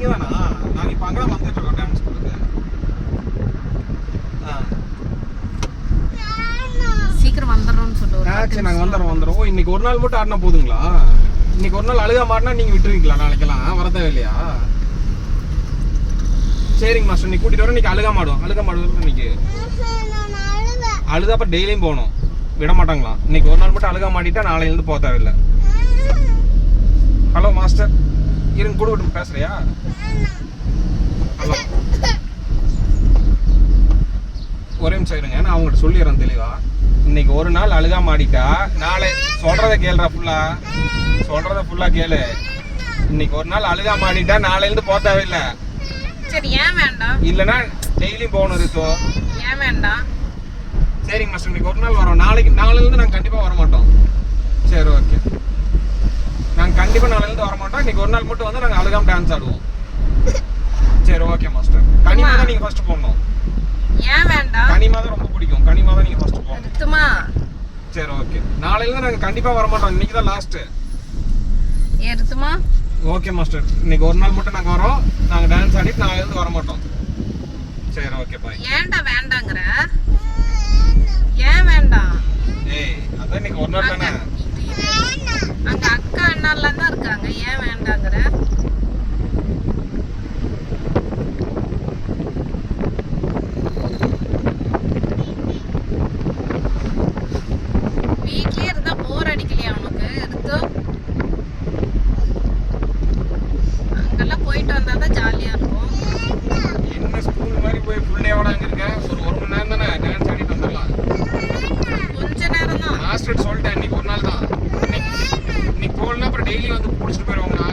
இங்கே தானா? நாங்கள் இப்போ அங்கே வந்துட்டு இருக்கோம் டான்ஸ் ஸ்கூலுக்கு. சீக்கிரம் வந்துடுறோம்னு சொல்லுவோம். சரி நாங்கள் வந்துடுறோம். ஓ இன்னைக்கு ஒரு நாள் மட்டும் ஆடினா போதுங்களா? இன்னைக்கு ஒரு நாள் அழுகா மாட்டினா நீங்கள் விட்டுருவீங்களா? நாளைக்கெல்லாம் வர தேவையில்லையா? சரிங்க மாஸ்டர், நீ கூட்டிட்டு வர. இன்னைக்கு அழுகா மாடுவோம் இன்னைக்கு. அழுதா அப்புறம் டெய்லியும் போகணும், விட மாட்டாங்களாம். இன்னைக்கு ஒரு நாள் மட்டும் அழுகா மாட்டிட்டா நாளையிலேருந்து போக தேவையில்லை. ஹலோ மாஸ்டர், இருங்க கூப்பிட்டு பேசுறியா? ஹலோ, ஒரே நிமிஷம் இருங்க, நான் அவங்ககிட்ட சொல்லிடுறேன் தெளிவா. இன்னைக்கு ஒரு நாள் அழுகா மாடிட்டா நாளை சொல்றத கேளுடா, ஃபுல்லா கேளு. இன்னைக்கு ஒரு நாள் அழுகா மாடிட்டா நாளையிலேருந்து போக தேவையில்லை. சரி, ஏன் வேண்டாம்? இல்லைன்னா டெய்லியும் போகணும் ரித்தோ. ஏன் வேண்டாம்? சரிங்க மாஸ்டர், இன்னைக்கு ஒரு நாள் வரோம். நாளையிலேருந்து நாங்கள் கண்டிப்பாக வர மாட்டோம். சரி ஓகே, நாங்கள் கண்டிப்பாக நாளையிலேருந்து வர மாட்டோம். இன்னைக்கு ஒரு நாள் மட்டும் வந்து நாங்கள் அழுகாம டான்ஸ் ஆடுவோம். சரி ஓகே மாஸ்டர். கனிமா தான் நீங்கள் ஃபர்ஸ்ட் போடணும். ஏன் வேண்டாம்? கனிமா தான் ரொம்ப பிடிக்கும். கனிமா தான் நீங்கள் ஃபர்ஸ்ட் போடணும். நிறுத்துமா? சரி ஓகே, நாளையிலேருந்து நாங்கள் கண்டிப்பாக வர மாட்டோம். இன்னைக்கு தான் லாஸ்ட்டு. நிறுத்துமா? ஓகே மாஸ்டர், இன்னைக்கு ஒரு நாள் மட்டும் நாங்கள் வரோம். நாங்கள் டான்ஸ் ஆடிட்டு நாளையிலேருந்து வர மாட்டோம். சரி ஓகே பாய். ஏன்டா வேண்டாங்கிற? ஏன் வேண்டாம்? ஏய் அதான் இன்னைக்கு ஒரு நாள் தானே. அங்க அக்கா அண்ணாலாம் தான் இருக்காங்க, ஏன் வேண்டாங்கிற? வீட்லயே இருந்தா போர் அடிக்கலையா உனக்கு? எடுத்து அங்கெல்லாம் போயிட்டு வந்தாதான் ஜாலியா இருக்கும். என்ன ஸ்கூல் மாதிரி போய் ஃபுல் டேவோட அங்கே இருக்கேன். ஒரு மணி நேரம் தானே டான்ஸ் ஆடிட்டு வந்துடலாம். கொஞ்ச நேரம் தான். மாஸ்டர் சொல்லிட்டேன், இன்னைக்கு ஒரு நாள் தான். இன்னைக்கு போகலன்னா அப்புறம் டெய்லி வந்து பிடிச்சிட்டு போயிடுவாங்களா?